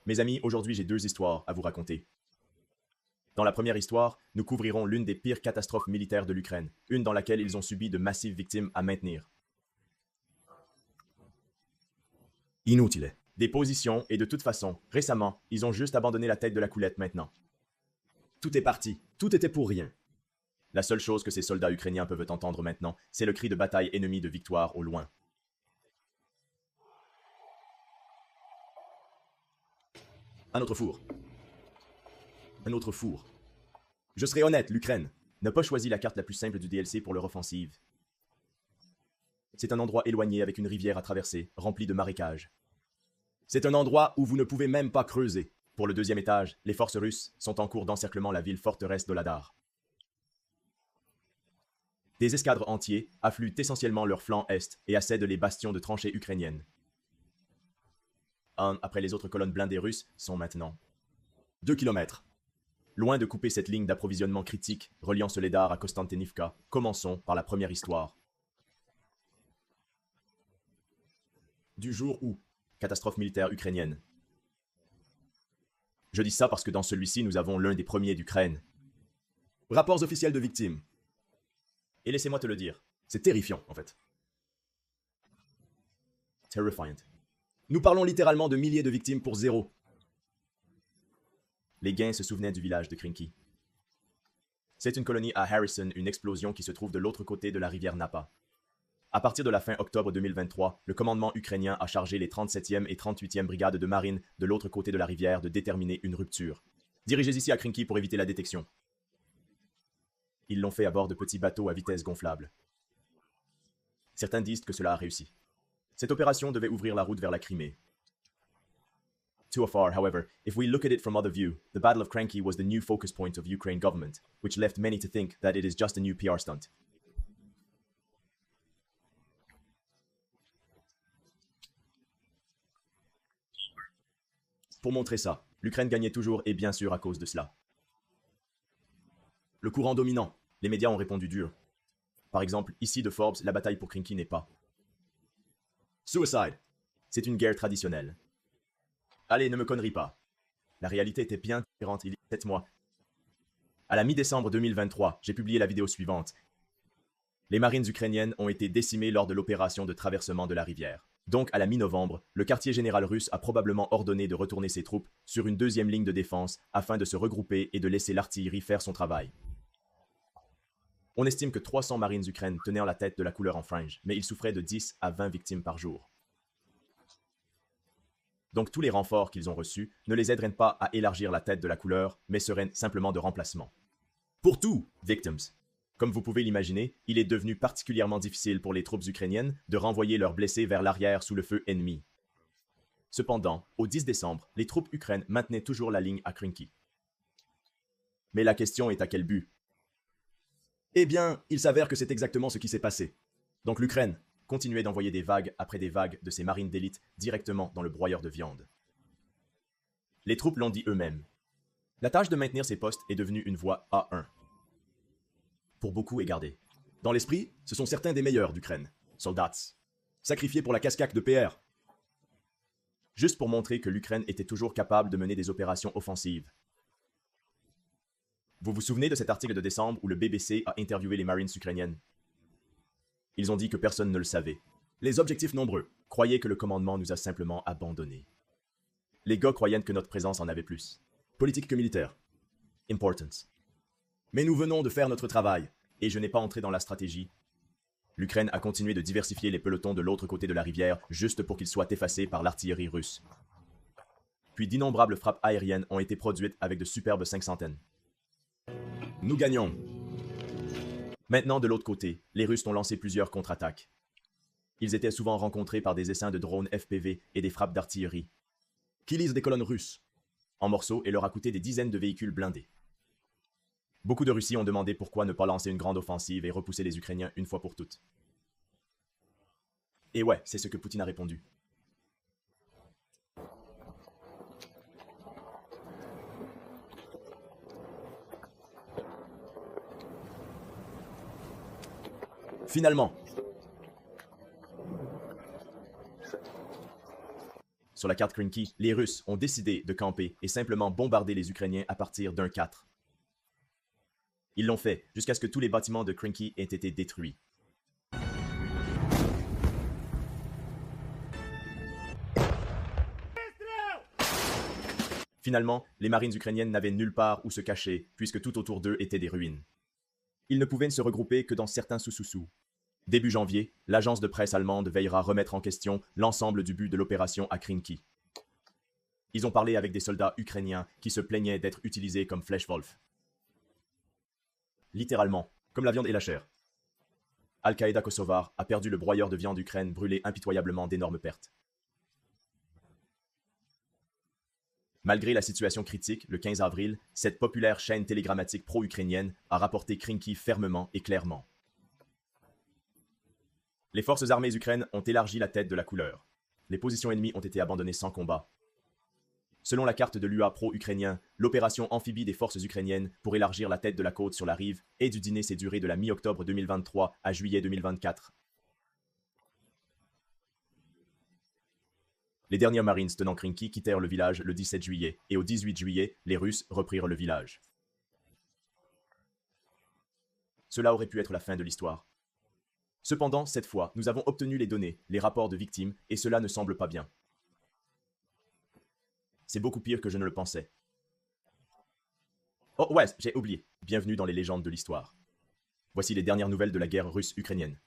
Mes amis, aujourd'hui j'ai deux histoires à vous raconter. Dans la première histoire, nous couvrirons l'une des pires catastrophes militaires de l'Ukraine, une dans laquelle ils ont subi de massives victimes à maintenir. Inutile. Des positions, et de toute façon, récemment, ils ont juste abandonné la tête de la coulette maintenant. Tout est parti, tout était pour rien. La seule chose que ces soldats ukrainiens peuvent entendre maintenant, c'est le cri de bataille ennemi de victoire au loin. Un autre four. Un autre four. Je serai honnête, l'Ukraine n'a pas choisi la carte la plus simple du DLC pour leur offensive. C'est un endroit éloigné avec une rivière à traverser, remplie de marécages. C'est un endroit où vous ne pouvez même pas creuser. Pour le deuxième étage, les forces russes sont en cours d'encerclement la ville forteresse d'Oladar. Des escadres entiers affluent essentiellement leur flanc est et accèdent les bastions de tranchées ukrainiennes. Un après les autres colonnes blindées russes sont maintenant 2 kilomètres. Loin de couper cette ligne d'approvisionnement critique reliant Soledar à Konstantinivka, commençons par la première histoire. Du jour où, catastrophe militaire ukrainienne. Je dis ça parce que dans celui-ci, nous avons l'un des premiers d'Ukraine. Rapports officiels de victimes. Et laissez-moi te le dire, c'est terrifiant en fait. Terrifying. Nous parlons littéralement de milliers de victimes pour zéro. Les gains se souvenaient du village de Krinky. C'est une colonie à Harrison, une explosion qui se trouve de l'autre côté de la rivière Napa. À partir de la fin octobre 2023, le commandement ukrainien a chargé les 37e et 38e brigades de marine de l'autre côté de la rivière de déterminer une rupture. Dirigez ici à Krinky pour éviter la détection. Ils l'ont fait à bord de petits bateaux à vitesse gonflable. Certains disent que cela a réussi. Cette opération devait ouvrir la route vers la Crimée. Too far, however, if we look at it from other view, the Battle of Kranky was the new focus point of Ukraine government, which left many to think that it is just a new PR stunt. Pour montrer ça, l'Ukraine gagnait toujours et bien sûr à cause de cela. Le courant dominant, les médias ont répondu dur. Par exemple, ici de Forbes, la bataille pour Krinky n'est pas. Suicide. C'est une guerre traditionnelle. Allez, ne me connerie pas. La réalité était bien différente il y a 7 mois. À la mi-décembre 2023, j'ai publié la vidéo suivante. Les marines ukrainiennes ont été décimées lors de l'opération de traversement de la rivière. Donc, à la mi-novembre, le quartier général russe a probablement ordonné de retourner ses troupes sur une deuxième ligne de défense afin de se regrouper et de laisser l'artillerie faire son travail. On estime que 300 marines ukrainiennes tenaient en la tête de la couleur en fringe, mais ils souffraient de 10 à 20 victimes par jour. Donc tous les renforts qu'ils ont reçus ne les aideraient pas à élargir la tête de la couleur, mais seraient simplement de remplacement. Pour tout, victims. Comme vous pouvez l'imaginer, il est devenu particulièrement difficile pour les troupes ukrainiennes de renvoyer leurs blessés vers l'arrière sous le feu ennemi. Cependant, au 10 décembre, les troupes ukrainiennes maintenaient toujours la ligne à Krinky. Mais la question est à quel but? Eh bien, il s'avère que c'est exactement ce qui s'est passé. Donc l'Ukraine continuait d'envoyer des vagues après des vagues de ses marines d'élite directement dans le broyeur de viande. Les troupes l'ont dit eux-mêmes. La tâche de maintenir ces postes est devenue une voie A1. Pour beaucoup est gardée. Dans l'esprit, ce sont certains des meilleurs d'Ukraine. Soldats. Sacrifiés pour la cascade de PR. Juste pour montrer que l'Ukraine était toujours capable de mener des opérations offensives. Vous vous souvenez de cet article de décembre où le BBC a interviewé les Marines ukrainiennes? Ils ont dit que personne ne le savait. Les objectifs nombreux. Croyaient que le commandement nous a simplement abandonnés. Les gars croyaient que notre présence en avait plus. Politique que militaire. Importance. Mais nous venons de faire notre travail, et je n'ai pas entré dans la stratégie. L'Ukraine a continué de diversifier les pelotons de l'autre côté de la rivière juste pour qu'ils soient effacés par l'artillerie russe. Puis d'innombrables frappes aériennes ont été produites avec de superbes 500. Nous gagnons. Maintenant, de l'autre côté, les Russes ont lancé plusieurs contre-attaques. Ils étaient souvent rencontrés par des essaims de drones FPV et des frappes d'artillerie, qui lisent des colonnes russes, en morceaux et leur a coûté des dizaines de véhicules blindés. Beaucoup de Russes ont demandé pourquoi ne pas lancer une grande offensive et repousser les Ukrainiens une fois pour toutes. Et ouais, c'est ce que Poutine a répondu. Finalement. sur la carte Krinky, les Russes ont décidé de camper et simplement bombarder les Ukrainiens à partir d'un 4. Ils l'ont fait jusqu'à ce que tous les bâtiments de Krinky aient été détruits. Finalement, les marines ukrainiennes n'avaient nulle part où se cacher, puisque tout autour d'eux étaient des ruines. Ils ne pouvaient se regrouper que dans certains sous-sous-sous. Début janvier, l'agence de presse allemande veillera remettre en question l'ensemble du but de l'opération à Krinky. Ils ont parlé avec des soldats ukrainiens qui se plaignaient d'être utilisés comme Fleshwolf. Littéralement, comme la viande et la chair. Al-Qaïda kosovar a perdu le broyeur de viande d'Ukraine brûlé impitoyablement d'énormes pertes. Malgré la situation critique, le 15 avril, cette populaire chaîne télégrammatique pro-ukrainienne a rapporté Krinky fermement et clairement. Les forces armées ukrainiennes ont élargi la tête de la couleur. Les positions ennemies ont été abandonnées sans combat. Selon la carte de l'UA pro-ukrainien, l'opération amphibie des forces ukrainiennes pour élargir la tête de la côte sur la rive et du dîner s'est durée de la mi-octobre 2023 à juillet 2024. Les derniers Marines tenant Krinky quittèrent le village le 17 juillet, et au 18 juillet, les Russes reprirent le village. Cela aurait pu être la fin de l'histoire. Cependant, cette fois, nous avons obtenu les données, les rapports de victimes, et cela ne semble pas bien. C'est beaucoup pire que je ne le pensais. Oh ouais, j'ai oublié. Bienvenue dans les légendes de l'histoire. Voici les dernières nouvelles de la guerre russe-ukrainienne.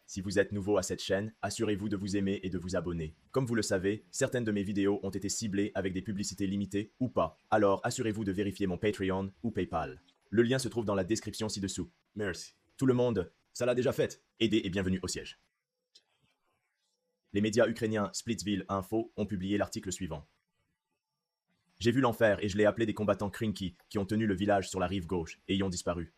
Si vous êtes nouveau à cette chaîne, assurez-vous de vous aimer et de vous abonner. Comme vous le savez, certaines de mes vidéos ont été ciblées avec des publicités limitées ou pas, alors assurez-vous de vérifier mon Patreon ou PayPal. Le lien se trouve dans la description ci-dessous. Merci. Tout le monde, ça l'a déjà fait. Aidez et bienvenue au siège. Les médias ukrainiens Splitsville Info ont publié l'article suivant. J'ai vu l'enfer et je l'ai appelé des combattants Krinky qui ont tenu le village sur la rive gauche et y ont disparu.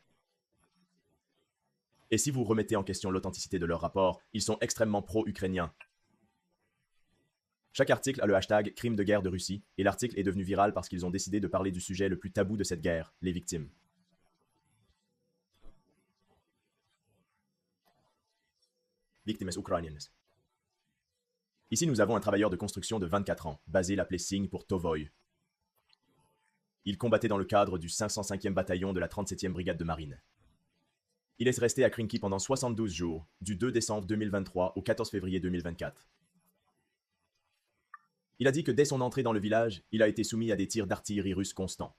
Et si vous remettez en question l'authenticité de leur rapport, ils sont extrêmement pro-ukrainiens. Chaque article a le hashtag crime de guerre de Russie, et l'article est devenu viral parce qu'ils ont décidé de parler du sujet le plus tabou de cette guerre, les victimes. Victimes ukrainiennes. Ici, nous avons un travailleur de construction de 24 ans, basé l'appelé Signe pour Tovoy. Il combattait dans le cadre du 505e bataillon de la 37e brigade de marine. Il est resté à Krinky pendant 72 jours, du 2 décembre 2023 au 14 février 2024. Il a dit que dès son entrée dans le village, il a été soumis à des tirs d'artillerie russe constants.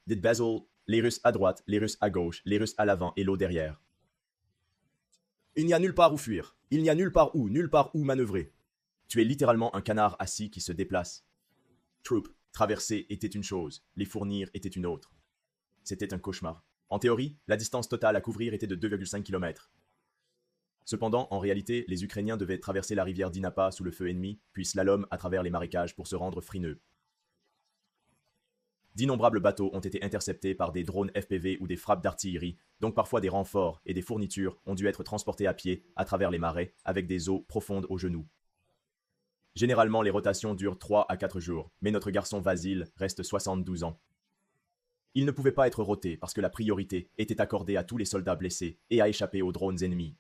Des Basil, les Russes à droite, les Russes à gauche, les Russes à l'avant et l'eau derrière. Il n'y a nulle part où fuir. Il n'y a nulle part où manœuvrer. Tu es littéralement un canard assis qui se déplace. Troop, traverser était une chose, les fournir était une autre. C'était un cauchemar. En théorie, la distance totale à couvrir était de 2,5 km. Cependant, en réalité, les Ukrainiens devaient traverser la rivière Dnipro sous le feu ennemi, puis slalom à travers les marécages pour se rendre Frineux. D'innombrables bateaux ont été interceptés par des drones FPV ou des frappes d'artillerie, donc parfois des renforts et des fournitures ont dû être transportés à pied à travers les marais avec des eaux profondes aux genoux. Généralement, les rotations durent 3 à 4 jours, mais notre garçon Vasil reste 72 ans. Il ne pouvait pas être roté parce que la priorité était accordée à tous les soldats blessés et à échapper aux drones ennemis.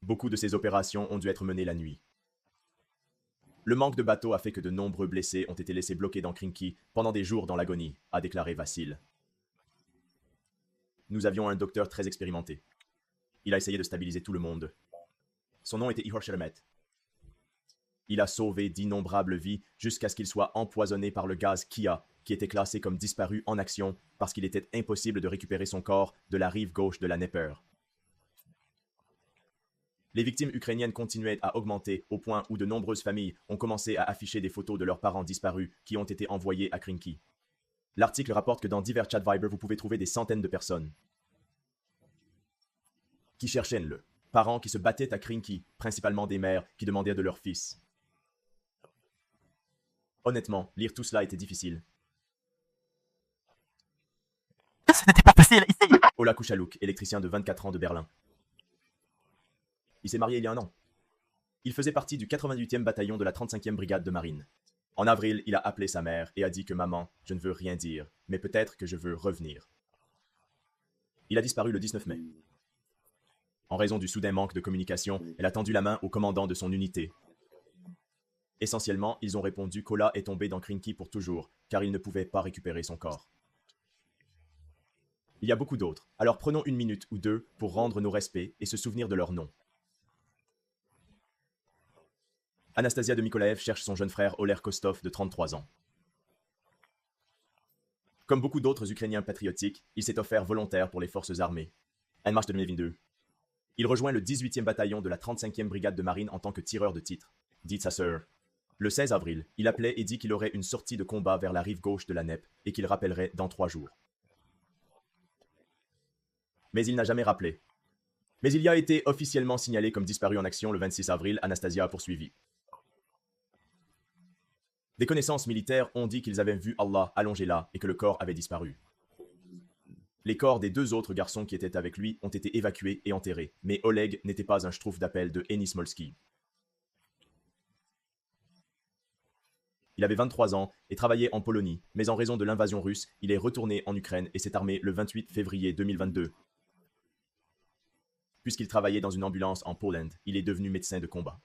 Beaucoup de ces opérations ont dû être menées la nuit. Le manque de bateaux a fait que de nombreux blessés ont été laissés bloqués dans Krinky pendant des jours dans l'agonie, a déclaré Vassil. Nous avions un docteur très expérimenté. Il a essayé de stabiliser tout le monde. Son nom était Ihor Sheremet. Il a sauvé d'innombrables vies jusqu'à ce qu'il soit empoisonné par le gaz Kia, qui était classé comme disparu en action parce qu'il était impossible de récupérer son corps de la rive gauche de la Dnepr. Les victimes ukrainiennes continuaient à augmenter au point où de nombreuses familles ont commencé à afficher des photos de leurs parents disparus qui ont été envoyés à Krinky. L'article rapporte que dans divers chats Viber, vous pouvez trouver des centaines de personnes qui cherchaient le parents qui se battaient à Krinky, principalement des mères qui demandaient de leurs fils. Honnêtement, lire tout cela était difficile. Ce n'était pas facile ici. Ola Kuchaluk, électricien de 24 ans de Berlin. Il s'est marié il y a 1 an. Il faisait partie du 88e bataillon de la 35e brigade de marine. En avril, il a appelé sa mère et a dit que « Maman, je ne veux rien dire, mais peut-être que je veux revenir ». Il a disparu le 19 mai. En raison du soudain manque de communication, elle a tendu la main au commandant de son unité. Essentiellement, ils ont répondu qu'Ola est tombé dans Krinky pour toujours, car il ne pouvait pas récupérer son corps. Il y a beaucoup d'autres, alors prenons une minute ou deux pour rendre nos respects et se souvenir de leurs noms. Anastasia de Mykolaev cherche son jeune frère Oler Kostov de 33 ans. Comme beaucoup d'autres Ukrainiens patriotiques, il s'est offert volontaire pour les forces armées. En mars 2022. Il rejoint le 18e bataillon de la 35e brigade de marine en tant que tireur de titre, dit sa sœur. Le 16 avril, il appelait et dit qu'il aurait une sortie de combat vers la rive gauche de la Dnepr et qu'il rappellerait dans 3 jours. Mais il n'a jamais rappelé. Mais il y a été officiellement signalé comme disparu en action le 26 avril, Anastasia a poursuivi. Des connaissances militaires ont dit qu'ils avaient vu Allah allongé là et que le corps avait disparu. Les corps des 2 autres garçons qui étaient avec lui ont été évacués et enterrés, mais Oleg n'était pas un schtroumpf d'appel de Eni Smolski. Il avait 23 ans et travaillait en Pologne, mais en raison de l'invasion russe, il est retourné en Ukraine et s'est armé le 28 février 2022. Puisqu'il travaillait dans une ambulance en Pologne, il est devenu médecin de combat.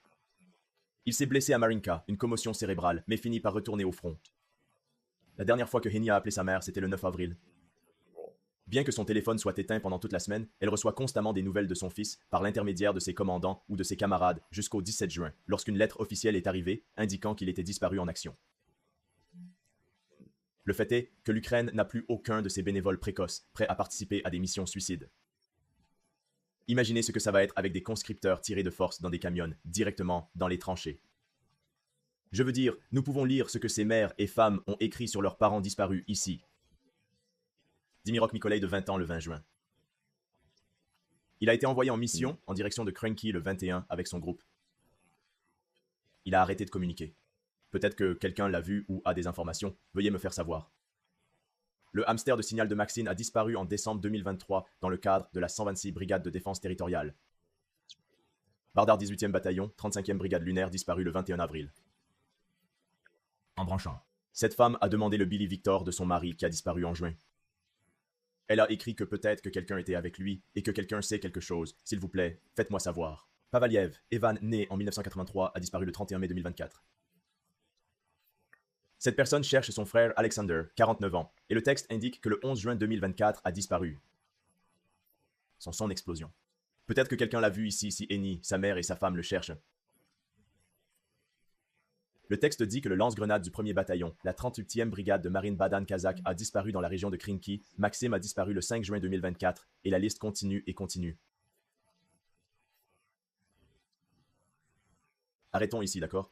Il s'est blessé à Marinka, une commotion cérébrale, mais finit par retourner au front. La dernière fois que Henia a appelé sa mère, c'était le 9 avril. Bien que son téléphone soit éteint pendant toute la semaine, elle reçoit constamment des nouvelles de son fils par l'intermédiaire de ses commandants ou de ses camarades jusqu'au 17 juin, lorsqu'une lettre officielle est arrivée indiquant qu'il était disparu en action. Le fait est que l'Ukraine n'a plus aucun de ses bénévoles précoces prêts à participer à des missions suicides. Imaginez ce que ça va être avec des conscripteurs tirés de force dans des camions, directement dans les tranchées. Je veux dire, nous pouvons lire ce que ces mères et femmes ont écrit sur leurs parents disparus ici. Dimirok Mykolai de 20 ans le 20 juin. Il a été envoyé en mission en direction de Krenki le 21 avec son groupe. Il a arrêté de communiquer. Peut-être que quelqu'un l'a vu ou a des informations. Veuillez me faire savoir. Le hamster de signal de Maxine a disparu en décembre 2023 dans le cadre de la 126 Brigade de défense territoriale. Bardar 18e bataillon, 35e brigade lunaire disparu le 21 avril. En branchant. Cette femme a demandé le Billy Victor de son mari qui a disparu en juin. Elle a écrit que peut-être que quelqu'un était avec lui et que quelqu'un sait quelque chose. S'il vous plaît, faites-moi savoir. Pavaliev, Evan, né en 1983, a disparu le 31 mai 2024. Cette personne cherche son frère Alexander, 49 ans, et le texte indique que le 11 juin 2024 a disparu. Son explosion. Peut-être que quelqu'un l'a vu ici si Eni, sa mère et sa femme le cherchent. Le texte dit que le lance-grenade du 1er bataillon, la 38e brigade de marine Badan-Kazakh, a disparu dans la région de Krinky, Maxime a disparu le 5 juin 2024, et la liste continue et continue. Arrêtons ici, d'accord?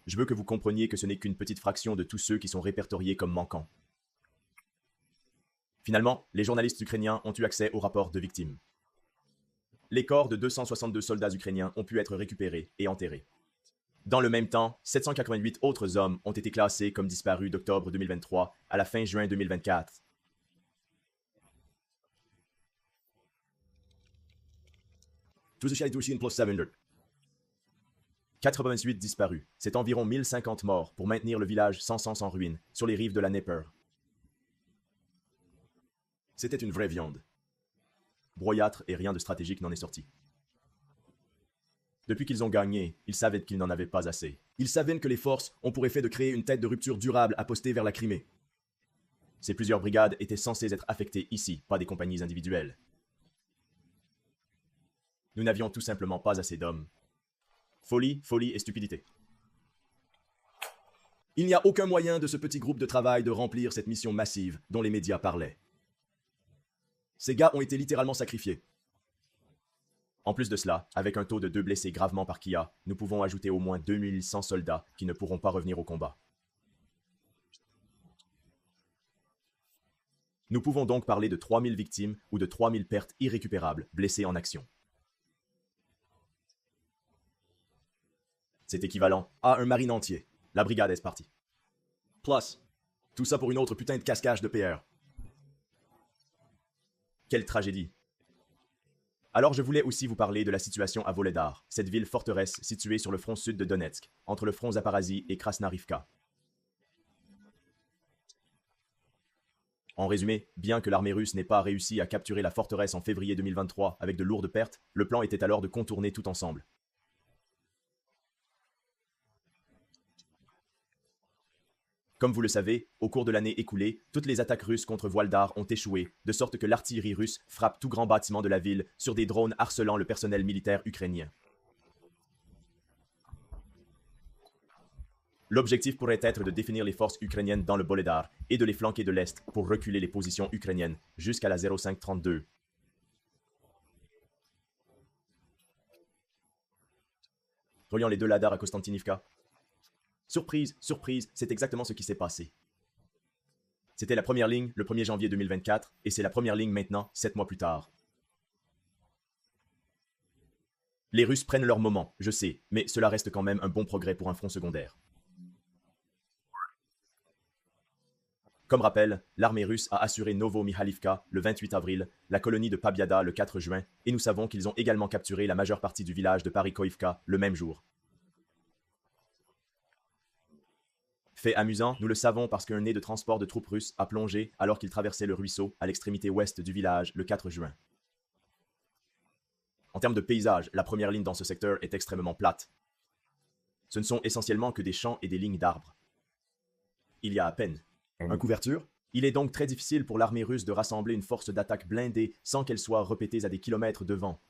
Je veux que vous compreniez que ce n'est qu'une petite fraction de tous ceux qui sont répertoriés comme manquants. Finalement, les journalistes ukrainiens ont eu accès au rapport de victimes. Les corps de 262 soldats ukrainiens ont pu être récupérés et enterrés. Dans le même temps, 788 autres hommes ont été classés comme disparus d'octobre 2023 à la fin juin 2024. Plus 88 disparus. C'est environ 1050 morts pour maintenir le village sans sens en ruine, sur les rives de la Dnepr. C'était une vraie viande. Broyâtre et rien de stratégique n'en est sorti. Depuis qu'ils ont gagné, ils savaient qu'ils n'en avaient pas assez. Ils savaient que les forces ont pour effet de créer une tête de rupture durable à poster vers la Crimée. Ces plusieurs brigades étaient censées être affectées ici, pas des compagnies individuelles. Nous n'avions tout simplement pas assez d'hommes. Folie, folie et stupidité. Il n'y a aucun moyen de ce petit groupe de travail de remplir cette mission massive dont les médias parlaient. Ces gars ont été littéralement sacrifiés. En plus de cela, avec un taux de 2 blessés gravement par Kia, nous pouvons ajouter au moins 2100 soldats qui ne pourront pas revenir au combat. Nous pouvons donc parler de 3000 victimes ou de 3000 pertes irrécupérables blessées en action. C'est équivalent à un marine entier. La brigade est partie. Plus, tout ça pour une autre putain de casquage de PR. Quelle tragédie. Alors je voulais aussi vous parler de la situation à Voledar, cette ville forteresse située sur le front sud de Donetsk, entre le front Zaparazhzhie et Krasnarivka. En résumé, bien que l'armée russe n'ait pas réussi à capturer la forteresse en février 2023 avec de lourdes pertes, le plan était alors de contourner tout ensemble. Comme vous le savez, au cours de l'année écoulée, toutes les attaques russes contre Vuoldar ont échoué, de sorte que l'artillerie russe frappe tout grand bâtiment de la ville sur des drones harcelant le personnel militaire ukrainien. L'objectif pourrait être de définir les forces ukrainiennes dans le Boledar et de les flanquer de l'Est pour reculer les positions ukrainiennes jusqu'à la 0532. Reliant les deux Ladars à Konstantinivka. Surprise, surprise, c'est exactement ce qui s'est passé. C'était la première ligne le 1er janvier 2024 et c'est la première ligne maintenant, 7 mois plus tard. Les Russes prennent leur moment, je sais, mais cela reste quand même un bon progrès pour un front secondaire. Comme rappel, l'armée russe a assuré Novo-Mihalivka le 28 avril, la colonie de Pabiada le 4 juin, et nous savons qu'ils ont également capturé la majeure partie du village de Parikoivka le même jour. Fait amusant, nous le savons parce qu'un nez de transport de troupes russes a plongé alors qu'il traversait le ruisseau à l'extrémité ouest du village le 4 juin. En termes de paysage, la première ligne dans ce secteur est extrêmement plate. Ce ne sont essentiellement que des champs et des lignes d'arbres. Il y a à peine une couverture. Il est donc très difficile pour l'armée russe de rassembler une force d'attaque blindée sans qu'elle soit répétée à des kilomètres devant.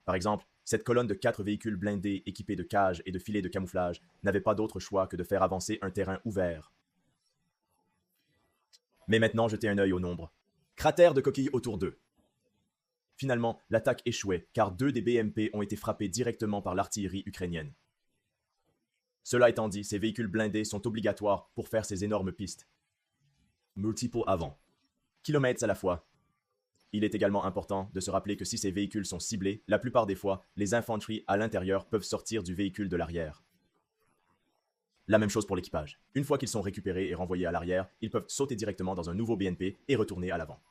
Par exemple, cette colonne de 4 véhicules blindés équipés de cages et de filets de camouflage n'avait pas d'autre choix que de faire avancer un terrain ouvert. Mais maintenant, jetez un œil au nombre. Cratère de coquilles autour d'eux. Finalement, l'attaque échouait car 2 des BMP ont été frappés directement par l'artillerie ukrainienne. Cela étant dit, ces véhicules blindés sont obligatoires pour faire ces énormes pistes. Multiples avant. Kilomètres à la fois. Il est également important de se rappeler que si ces véhicules sont ciblés, la plupart des fois, les infanteries à l'intérieur peuvent sortir du véhicule de l'arrière. La même chose pour l'équipage. Une fois qu'ils sont récupérés et renvoyés à l'arrière, ils peuvent sauter directement dans un nouveau BNP et retourner à l'avant.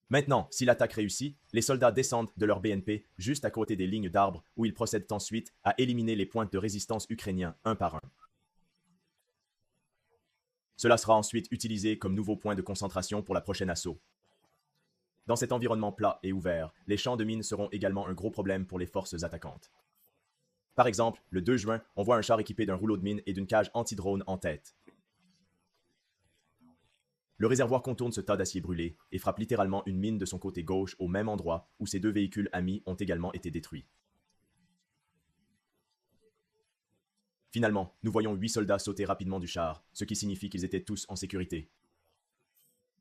Maintenant, si l'attaque réussit, les soldats descendent de leur BNP juste à côté des lignes d'arbres où ils procèdent ensuite à éliminer les points de résistance ukrainiens un par un. Cela sera ensuite utilisé comme nouveau point de concentration pour la prochaine assaut. Dans cet environnement plat et ouvert, les champs de mines seront également un gros problème pour les forces attaquantes. Par exemple, le 2 juin, on voit un char équipé d'un rouleau de mine et d'une cage anti-drone en tête. Le réservoir contourne ce tas d'acier brûlé et frappe littéralement une mine de son côté gauche au même endroit où ces 2 véhicules amis ont également été détruits. Finalement, nous voyons 8 soldats sauter rapidement du char, ce qui signifie qu'ils étaient tous en sécurité.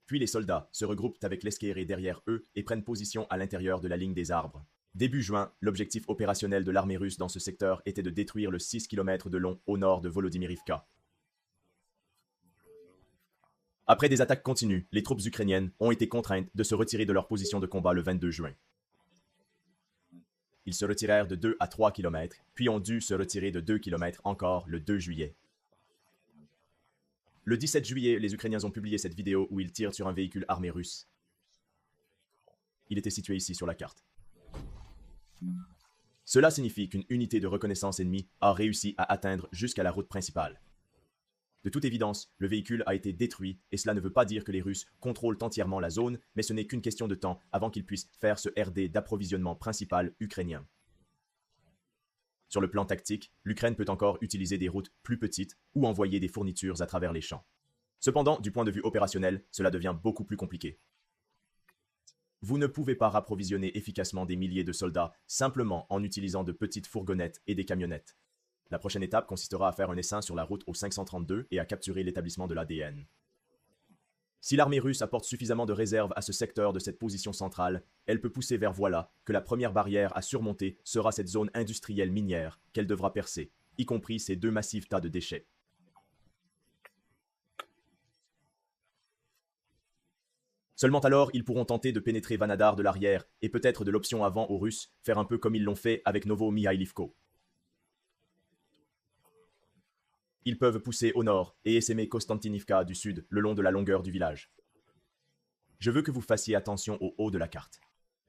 Puis les soldats se regroupent avec l'esquerré derrière eux et prennent position à l'intérieur de la ligne des arbres. Début juin, l'objectif opérationnel de l'armée russe dans ce secteur était de détruire le 6 km de long au nord de Volodymyrivka. Après des attaques continues, les troupes ukrainiennes ont été contraintes de se retirer de leur position de combat le 22 juin. Ils se retirèrent de 2 à 3 km, puis ont dû se retirer de 2 km encore le 2 juillet. Le 17 juillet, les Ukrainiens ont publié cette vidéo où ils tirent sur un véhicule armé russe. Il était situé ici sur la carte. Cela signifie qu'une unité de reconnaissance ennemie a réussi à atteindre jusqu'à la route principale. De toute évidence, le véhicule a été détruit et cela ne veut pas dire que les Russes contrôlent entièrement la zone, mais ce n'est qu'une question de temps avant qu'ils puissent faire ce RD d'approvisionnement principal ukrainien. Sur le plan tactique, l'Ukraine peut encore utiliser des routes plus petites ou envoyer des fournitures à travers les champs. Cependant, du point de vue opérationnel, cela devient beaucoup plus compliqué. Vous ne pouvez pas rapprovisionner efficacement des milliers de soldats simplement en utilisant de petites fourgonnettes et des camionnettes. La prochaine étape consistera à faire un essaim sur la route au 532 et à capturer l'établissement de l'ADN. Si l'armée russe apporte suffisamment de réserves à ce secteur de cette position centrale, elle peut pousser vers voilà que la première barrière à surmonter sera cette zone industrielle minière qu'elle devra percer, y compris ces 2 massifs tas de déchets. Seulement alors, ils pourront tenter de pénétrer Vanadar de l'arrière et peut-être de l'option avant aux Russes, faire un peu comme ils l'ont fait avec Novo-Mihailivko. Ils peuvent pousser au nord et essaimer Konstantinivka du sud le long de la longueur du village. Je veux que vous fassiez attention au haut de la carte.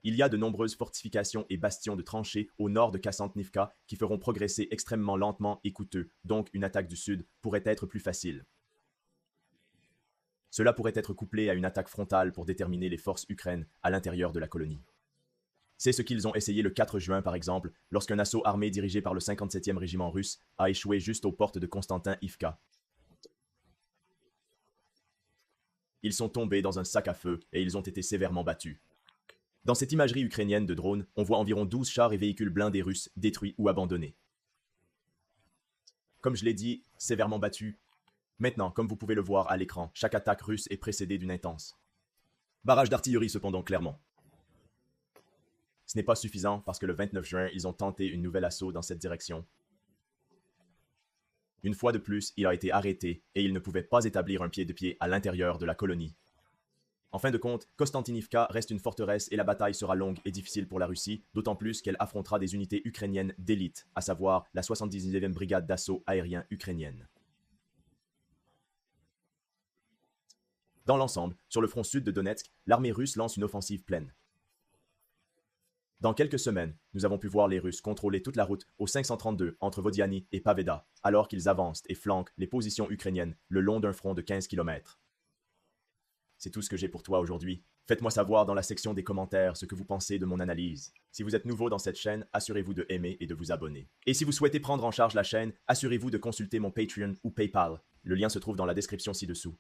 Il y a de nombreuses fortifications et bastions de tranchées au nord de Kassantnivka qui feront progresser extrêmement lentement et coûteux, donc une attaque du sud pourrait être plus facile. Cela pourrait être couplé à une attaque frontale pour déterminer les forces ukrainiennes à l'intérieur de la colonie. C'est ce qu'ils ont essayé le 4 juin par exemple, lorsqu'un assaut armé dirigé par le 57e régiment russe a échoué juste aux portes de Konstantin-Ivka. Ils sont tombés dans un sac à feu et ils ont été sévèrement battus. Dans cette imagerie ukrainienne de drone, on voit environ 12 chars et véhicules blindés russes détruits ou abandonnés. Comme je l'ai dit, sévèrement battus. Maintenant, comme vous pouvez le voir à l'écran, chaque attaque russe est précédée d'une intense barrage d'artillerie cependant clairement. Ce n'est pas suffisant parce que le 29 juin, ils ont tenté une nouvelle assaut dans cette direction. Une fois de plus, il a été arrêté et il ne pouvait pas établir un pied de pied à l'intérieur de la colonie. En fin de compte, Konstantinivka reste une forteresse et la bataille sera longue et difficile pour la Russie, d'autant plus qu'elle affrontera des unités ukrainiennes d'élite, à savoir la 79e brigade d'assaut aérien ukrainienne. Dans l'ensemble, sur le front sud de Donetsk, l'armée russe lance une offensive pleine. Dans quelques semaines, nous avons pu voir les Russes contrôler toute la route au 532 entre Vodiani et Paveda, alors qu'ils avancent et flanquent les positions ukrainiennes le long d'un front de 15 km. C'est tout ce que j'ai pour toi aujourd'hui. Faites-moi savoir dans la section des commentaires ce que vous pensez de mon analyse. Si vous êtes nouveau dans cette chaîne, assurez-vous de aimer et de vous abonner. Et si vous souhaitez prendre en charge la chaîne, assurez-vous de consulter mon Patreon ou PayPal. Le lien se trouve dans la description ci-dessous.